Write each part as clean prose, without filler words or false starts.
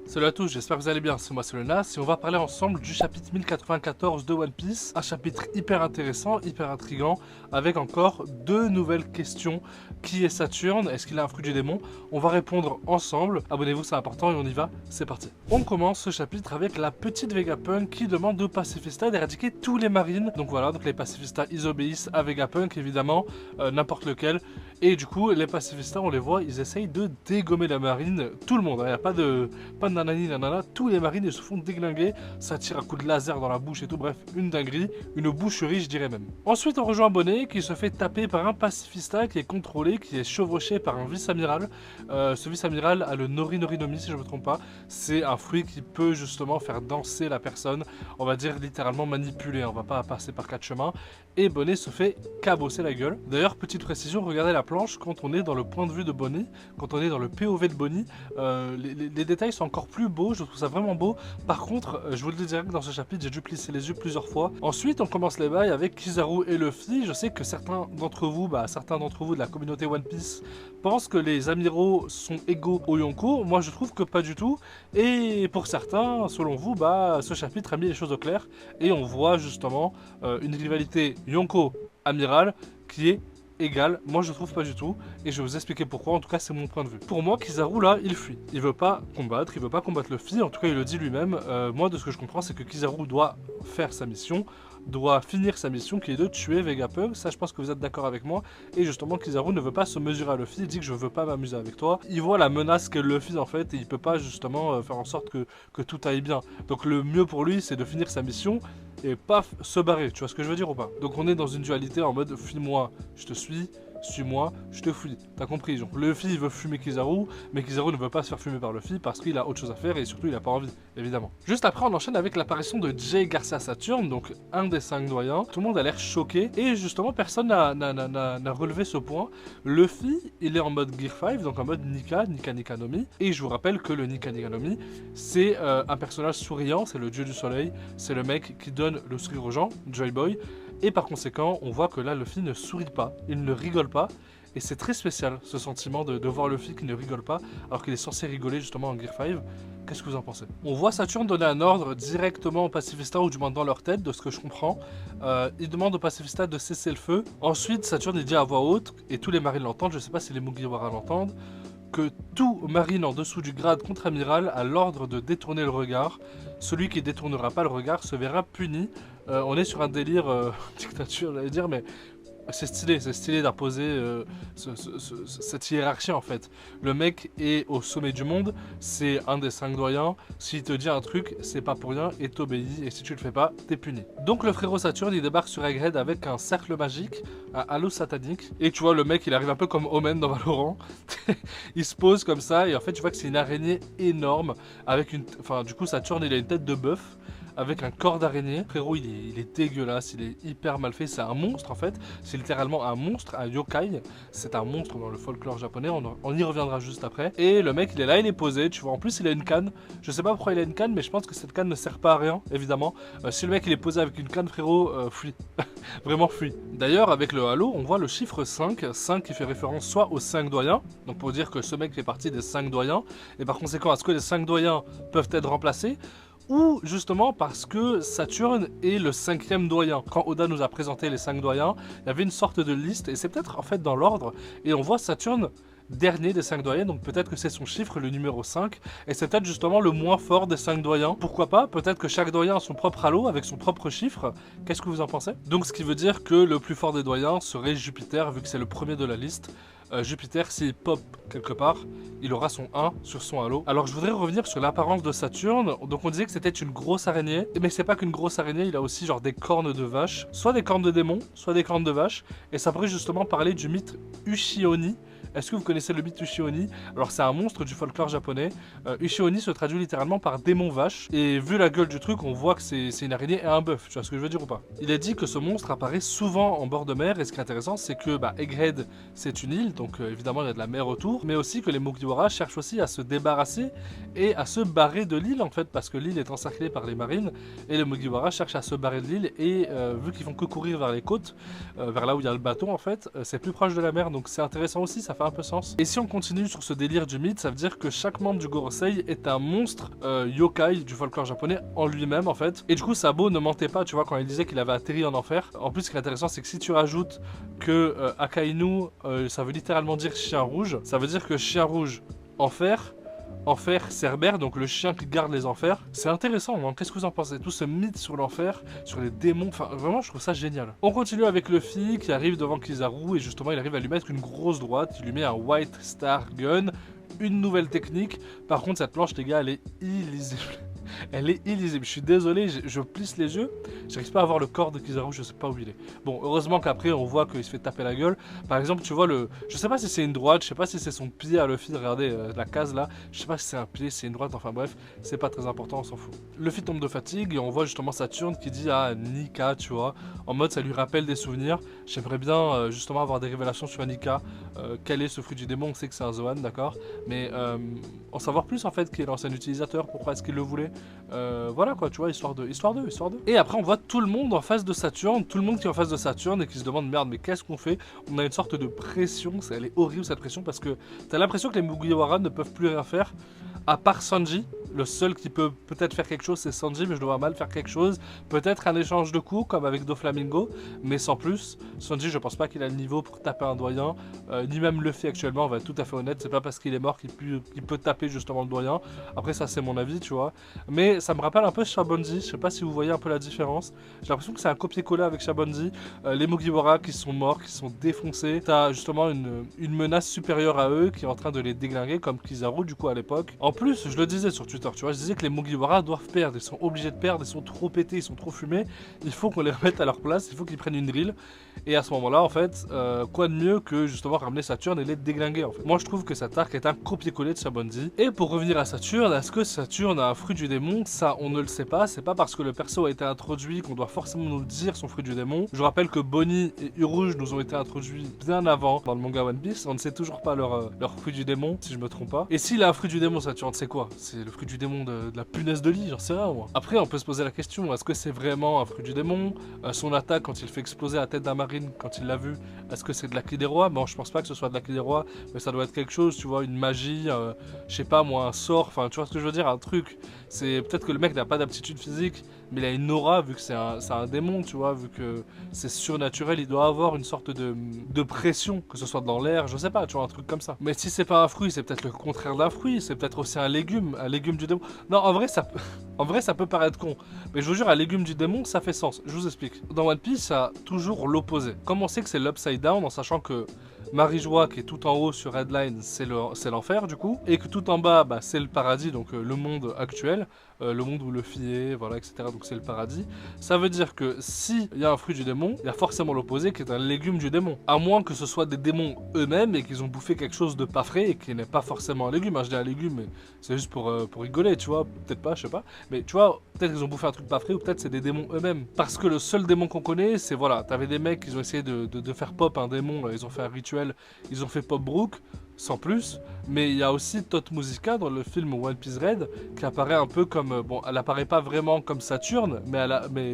Salut à tous, j'espère que vous allez bien, c'est moi c'est le Nas et on va parler ensemble du chapitre 1094 de One Piece, un chapitre hyper intéressant, hyper intriguant, avec encore deux nouvelles questions. Qui est Saturne? Est-ce qu'il a un fruit du démon? On va répondre ensemble, abonnez-vous c'est important et on y va, c'est parti. On commence ce chapitre avec la petite Vegapunk qui demande aux pacifistas d'éradiquer tous les marines. Donc voilà, donc les pacifistas ils obéissent à Vegapunk évidemment, n'importe lequel. Et du coup les pacifistas on les voit, ils essayent de dégommer la marine, tout le monde, il n'y a pas de nanani nanana, tous les marines ils se font déglinguer, ça tire à coups de laser dans la bouche et tout, bref, une dinguerie, une boucherie je dirais même. Ensuite on rejoint Bonnet qui se fait taper par un pacifista qui est contrôlé, qui est chevauché par un vice-amiral. Ce vice-amiral a le Nori Nori Nomi si je me trompe pas, c'est un fruit qui peut justement faire danser la personne, on va dire littéralement manipuler, on va pas passer par quatre chemins, et Bonnet se fait cabosser la gueule. D'ailleurs petite précision, regardez la planche, quand on est dans le point de vue de Bonnet, quand on est dans le POV de Bonnie, les détails sont encore plus beaux, je trouve ça vraiment beau. Par contre, je vous le dis direct, dans ce chapitre, j'ai dû plisser les yeux plusieurs fois. Ensuite, on commence les bails avec Kizaru et Luffy. Je sais que certains d'entre vous de la communauté One Piece pensent que les amiraux sont égaux aux Yonko. Moi, je trouve que pas du tout. Et pour certains, selon vous, ce chapitre a mis les choses au clair. Et on voit justement une rivalité Yonko-amiral qui est égal, moi je trouve pas du tout, et je vais vous expliquer pourquoi, en tout cas c'est mon point de vue. Pour moi, Kizaru là, il fuit, il veut pas combattre Luffy, en tout cas il le dit lui-même. Moi de ce que je comprends c'est que Kizaru doit faire sa mission, doit finir sa mission qui est de tuer Vegapunk, ça je pense que vous êtes d'accord avec moi, et justement Kizaru ne veut pas se mesurer à Luffy, il dit que je veux pas m'amuser avec toi, il voit la menace qu'est Luffy en fait, et il peut pas justement faire en sorte que tout aille bien. Donc le mieux pour lui c'est de finir sa mission, et paf, se barrer, tu vois ce que je veux dire ou pas? Donc on est dans une dualité en mode fuis-moi, je te suis-moi, je te fuis. T'as compris, genre Luffy il veut fumer Kizaru, mais Kizaru ne veut pas se faire fumer par Luffy parce qu'il a autre chose à faire et surtout il a pas envie, évidemment. Juste après on enchaîne avec l'apparition de Jay Garcia Saturn, donc un des 5 doyens. Tout le monde a l'air choqué et justement personne n'a relevé ce point. Luffy il est en mode Gear 5, donc en mode Nika Nomi. Et je vous rappelle que le Nika Nomi c'est un personnage souriant, c'est le dieu du soleil, c'est le mec qui donne le sourire aux gens, Joy Boy. Et par conséquent, on voit que là, Luffy ne sourit pas, il ne rigole pas. Et c'est très spécial, ce sentiment de voir Luffy qui ne rigole pas, alors qu'il est censé rigoler justement en Gear 5. Qu'est-ce que vous en pensez? On voit Saturne donner un ordre directement aux pacifistas, ou du moins dans leur tête, de ce que je comprends. Il demande aux pacifistas de cesser le feu. Ensuite, Saturne il dit à voix haute, et tous les marines l'entendent, je sais pas si les Mugiwara l'entendent, que tout marine en dessous du grade contre-amiral a l'ordre de détourner le regard. Celui qui détournera pas le regard se verra puni. On est sur un délire dictature, j'allais dire, mais c'est stylé d'imposer cette hiérarchie en fait. Le mec est au sommet du monde, c'est un des 5 doyens. S'il te dit un truc, c'est pas pour rien et t'obéis. Et si tu le fais pas, t'es puni. Donc le frérot Saturne, il débarque sur Egghead avec un cercle magique, un halo satanique. Et tu vois, le mec, il arrive un peu comme Omen dans Valorant. Il se pose comme ça et en fait, tu vois que c'est une araignée énorme avec une. Enfin, du coup, Saturne, il a une tête de bœuf avec un corps d'araignée. Frérot, il est dégueulasse, il est hyper mal fait. C'est un monstre en fait. C'est littéralement un monstre, un yokai. C'est un monstre dans le folklore japonais. On y reviendra juste après. Et le mec, il est là, il est posé. Tu vois, en plus, il a une canne. Je sais pas pourquoi il a une canne, mais je pense que cette canne ne sert pas à rien, évidemment. Si le mec, il est posé avec une canne, frérot, fuis. Vraiment fuis. D'ailleurs, avec le halo, on voit le chiffre 5. 5 qui fait référence soit aux 5 doyens. Donc pour dire que ce mec fait partie des 5 doyens. Et par conséquent, est-ce que les 5 doyens peuvent être remplacés? Ou justement parce que Saturne est le 5e doyen. Quand Oda nous a présenté les 5 doyens, il y avait une sorte de liste, et c'est peut-être en fait dans l'ordre, et on voit Saturne dernier des 5 doyens, donc peut-être que c'est son chiffre, le numéro 5, et c'est peut-être justement le moins fort des 5 doyens. Pourquoi pas? Peut-être que chaque doyen a son propre halo avec son propre chiffre. Qu'est-ce que vous en pensez? Donc ce qui veut dire que le plus fort des doyens serait Jupiter, vu que c'est le premier de la liste. Jupiter, s'il pop quelque part, il aura son 1 sur son halo. Alors je voudrais revenir sur l'apparence de Saturne. Donc on disait que c'était une grosse araignée, mais c'est pas qu'une grosse araignée, il a aussi genre des cornes de vache, soit des cornes de démon, soit des cornes de vache, et ça pourrait justement parler du mythe Uchioni. Est-ce que vous connaissez le mythe Uchioni? Alors c'est un monstre du folklore japonais. Uchioni se traduit littéralement par démon vache. Et vu la gueule du truc, on voit que c'est une araignée et un bœuf. Tu vois ce que je veux dire ou pas? Il est dit que ce monstre apparaît souvent en bord de mer. Et ce qui est intéressant, c'est que Egghead, c'est une île. Donc évidemment, il y a de la mer autour. Mais aussi que les Mugiwara cherchent aussi à se débarrasser et à se barrer de l'île en fait. Parce que l'île est encerclée par les marines. Et les Mugiwara cherchent à se barrer de l'île. Et vu qu'ils font que courir vers les côtes, vers là où il y a le bateau en fait, c'est plus proche de la mer. Donc c'est intéressant aussi. Ça fait pas un peu sens? Et si on continue sur ce délire du mythe, ça veut dire que chaque membre du Gorosei est un monstre yokai du folklore japonais en lui-même en fait. Et du coup Sabo ne mentait pas, tu vois, quand il disait qu'il avait atterri en enfer. En plus, ce qui est intéressant, c'est que si tu rajoutes que Akainu, ça veut littéralement dire chien rouge, ça veut dire que chien rouge, enfer, enfer Cerbère, donc le chien qui garde les enfers. C'est intéressant, hein. Qu'est-ce que vous en pensez? Tout ce mythe sur l'enfer, sur les démons, enfin vraiment je trouve ça génial. On continue avec Luffy qui arrive devant Kizaru et justement il arrive à lui mettre une grosse droite, il lui met un White Star Gun, une nouvelle technique. Par contre cette planche les gars elle est illisible. Elle est illisible, je suis désolé, je plisse les yeux, j'arrive pas à voir le corps de Kizaru, je sais pas où il est. Bon, heureusement qu'après on voit qu'il se fait taper la gueule. Par exemple, tu vois le... Je sais pas si c'est une droite, je sais pas si c'est son pied à Luffy, regardez la case là. Je sais pas si c'est un pied, si c'est une droite, enfin bref, c'est pas très important, on s'en fout. Luffy tombe de fatigue et on voit justement Saturne qui dit à Nika, tu vois, en mode ça lui rappelle des souvenirs. J'aimerais bien justement avoir des révélations sur Nika. Quel est ce fruit du démon? On sait que c'est un Zoan, d'accord, mais en savoir plus en fait, qui est l'ancien utilisateur, pourquoi est-ce qu'il le voulait. Voilà quoi, tu vois, histoire de. Et après on voit tout le monde en face de Saturne, tout le monde qui est en face de Saturne et qui se demande merde mais qu'est-ce qu'on fait? On a une sorte de pression, elle est horrible cette pression parce que t'as l'impression que les Mugiwara ne peuvent plus rien faire à part Sanji. Le seul qui peut peut-être faire quelque chose c'est Sanji, mais je le vois mal faire quelque chose. Peut-être un échange de coups comme avec Doflamingo, mais sans plus. Sanji je pense pas qu'il a le niveau pour taper un doyen, ni même Luffy actuellement, on va être tout à fait honnête, c'est pas parce qu'il est mort qu'il peut taper justement le doyen. Après ça c'est mon avis tu vois, mais ça me rappelle un peu Shabonzi, je sais pas si vous voyez un peu la différence. J'ai l'impression que c'est un copier-coller avec Shabonzi, les Mugiwara qui sont morts, qui sont défoncés. T'as justement une menace supérieure à eux qui est en train de les déglinguer comme Kizaru du coup à l'époque. En plus je le disais sur Twitter, tu vois, je disais que les Mugiwara doivent perdre, ils sont obligés de perdre, ils sont trop pétés, ils sont trop fumés, il faut qu'on les remette à leur place, il faut qu'ils prennent une drill. Et à ce moment là en fait, quoi de mieux que justement ramener Saturne et les déglinguer en fait. Moi je trouve que cet arc est un copier-coller de Shabonzi. Et pour revenir à Saturne, est-ce que Saturne a un fruit du démon? Ça on ne le sait pas, c'est pas parce que le perso a été introduit qu'on doit forcément nous le dire son fruit du démon. Je rappelle que Bonnie et Urouge nous ont été introduits bien avant dans le manga One Piece, on ne sait toujours pas leur fruit du démon si je me trompe pas. Et s'il a un fruit du démon Saturne, c'est quoi? C'est le fruit du démon de la punaise de lit, j'en sais rien moi. Après on peut se poser la question, est-ce que c'est vraiment un fruit du démon? Son attaque quand il fait exploser la tête d'un marine quand il l'a vu, est-ce que c'est de la clé des rois? Bon je pense pas que ce soit de la clé des rois, mais ça doit être quelque chose, tu vois, une magie, je sais pas moi, un sort, enfin tu vois ce que je veux dire, un truc. C'est peut-être que le mec n'a pas d'aptitude physique, mais il a une aura vu que c'est un démon, tu vois, vu que c'est surnaturel, il doit avoir une sorte de pression, que ce soit dans l'air, je sais pas, tu vois, un truc comme ça. Mais si c'est pas un fruit, c'est peut-être le contraire d'un fruit, c'est peut-être aussi un légume du démon. Non, en vrai, ça peut paraître con, mais je vous jure, un légume du démon, ça fait sens. Je vous explique. Dans One Piece, ça a toujours l'opposé. Comme on sait que c'est l'upside down, en sachant que Marie-Joie qui est tout en haut sur Redline, c'est l'enfer du coup, et que tout en bas, bah, c'est le paradis, donc le monde actuel, le monde où Luffy est, voilà, etc. Donc c'est le paradis. Ça veut dire que s'il y a un fruit du démon, il y a forcément l'opposé qui est un légume du démon. À moins que ce soit des démons eux-mêmes et qu'ils ont bouffé quelque chose de pas frais et qui n'est pas forcément un légume. Hein, je dis un légume, mais c'est juste pour rigoler, tu vois. Peut-être pas, je sais pas. Mais tu vois, peut-être qu'ils ont bouffé un truc pas frais ou peut-être c'est des démons eux-mêmes. Parce que le seul démon qu'on connaît, c'est voilà, t'avais des mecs qui ont essayé de faire pop un démon, là, ils ont fait un rituel, ils ont fait pop Brook. Sans plus, mais il y a aussi Totmusica dans le film One Piece Red qui apparaît un peu comme, bon, elle apparaît pas vraiment comme Saturne, mais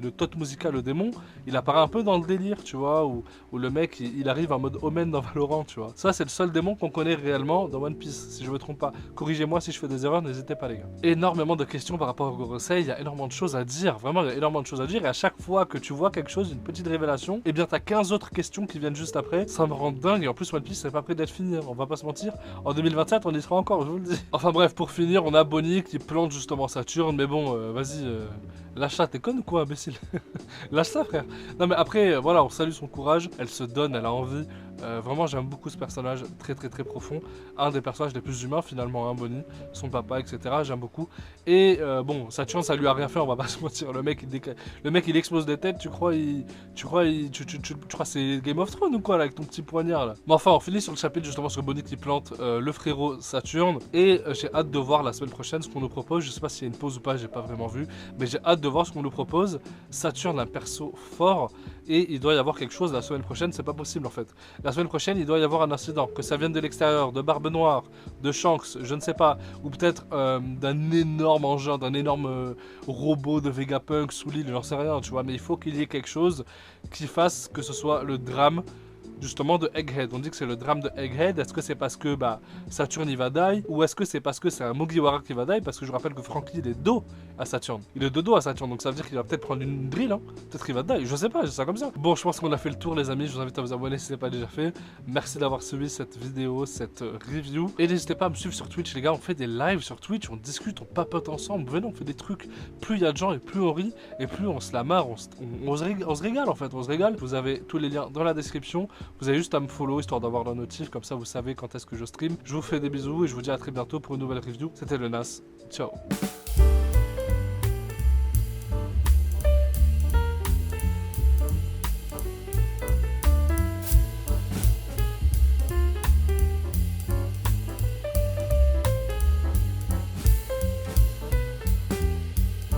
le Totmusica, le démon, il apparaît un peu dans le délire, tu vois, où le mec il arrive en mode Omen dans Valorant, tu vois. Ça c'est le seul démon qu'on connaît réellement dans One Piece, si je me trompe pas. Corrigez-moi si je fais des erreurs, n'hésitez pas les gars. Énormément de questions par rapport au Gorosei, il y a énormément de choses à dire, vraiment il y a énormément de choses à dire, et à chaque fois que tu vois quelque chose, une petite révélation, et bien t'as 15 autres questions qui viennent juste après, ça me rend dingue, et en plus One Piece c'est pas prêt d'être fini, hein. On va pas se mentir, en 2027 on y sera encore, je vous le dis. Enfin bref, pour finir, on a Bonnie qui plante justement Saturne, mais bon, vas-y, lâche ça, t'es conne ou quoi, imbécile? Lâche ça, frère. Non mais après, voilà, on salue son courage, elle se donne, elle a envie. Vraiment, j'aime beaucoup ce personnage, très très très profond. Un des personnages les plus humains finalement, hein, Bonnie, son papa, etc. J'aime beaucoup. Et bon, Saturne, ça lui a rien fait, on va pas se mentir. Le mec, il explose des têtes, tu crois c'est Game of Thrones ou quoi, là, avec ton petit poignard, là. Mais enfin, on finit sur le chapitre justement sur Bonnie qui plante le frérot Saturne. Et j'ai hâte de voir la semaine prochaine ce qu'on nous propose. Je sais pas s'il y a une pause ou pas, j'ai pas vraiment vu. Mais j'ai hâte de voir ce qu'on nous propose. Saturne, un perso fort. Et il doit y avoir quelque chose la semaine prochaine, c'est pas possible en fait. La semaine prochaine, il doit y avoir un incident, que ça vienne de l'extérieur, de Barbe Noire, de Shanks, je ne sais pas, ou peut-être d'un énorme engin, d'un énorme robot de Vegapunk sous l'île, j'en sais rien, tu vois, mais il faut qu'il y ait quelque chose qui fasse que ce soit le drame justement de Egghead. On dit que c'est le drame de Egghead. Est-ce que c'est parce que Saturne il va die, ou est-ce que c'est parce que c'est un Mugiwara qui va die? Parce que je vous rappelle que Franky il est dos à Saturne. Il est de dos à Saturne, donc ça veut dire qu'il va peut-être prendre une drill, hein. Peut-être qu'il va die, je sais pas, je sais ça comme ça. Bon, je pense qu'on a fait le tour les amis, je vous invite à vous abonner si ce n'est pas déjà fait. Merci d'avoir suivi cette vidéo, cette review. Et n'hésitez pas à me suivre sur Twitch les gars, on fait des lives sur Twitch, on discute, on papote ensemble. Venez, on fait des trucs. Plus il y a de gens et plus on rit, et plus on se la marre, on se régale en fait, on se régale. Vous avez tous les liens dans la description. Vous avez juste à me follow histoire d'avoir la notif, comme ça vous savez quand est-ce que je stream. Je vous fais des bisous et je vous dis à très bientôt pour une nouvelle review. C'était le Nas. Ciao.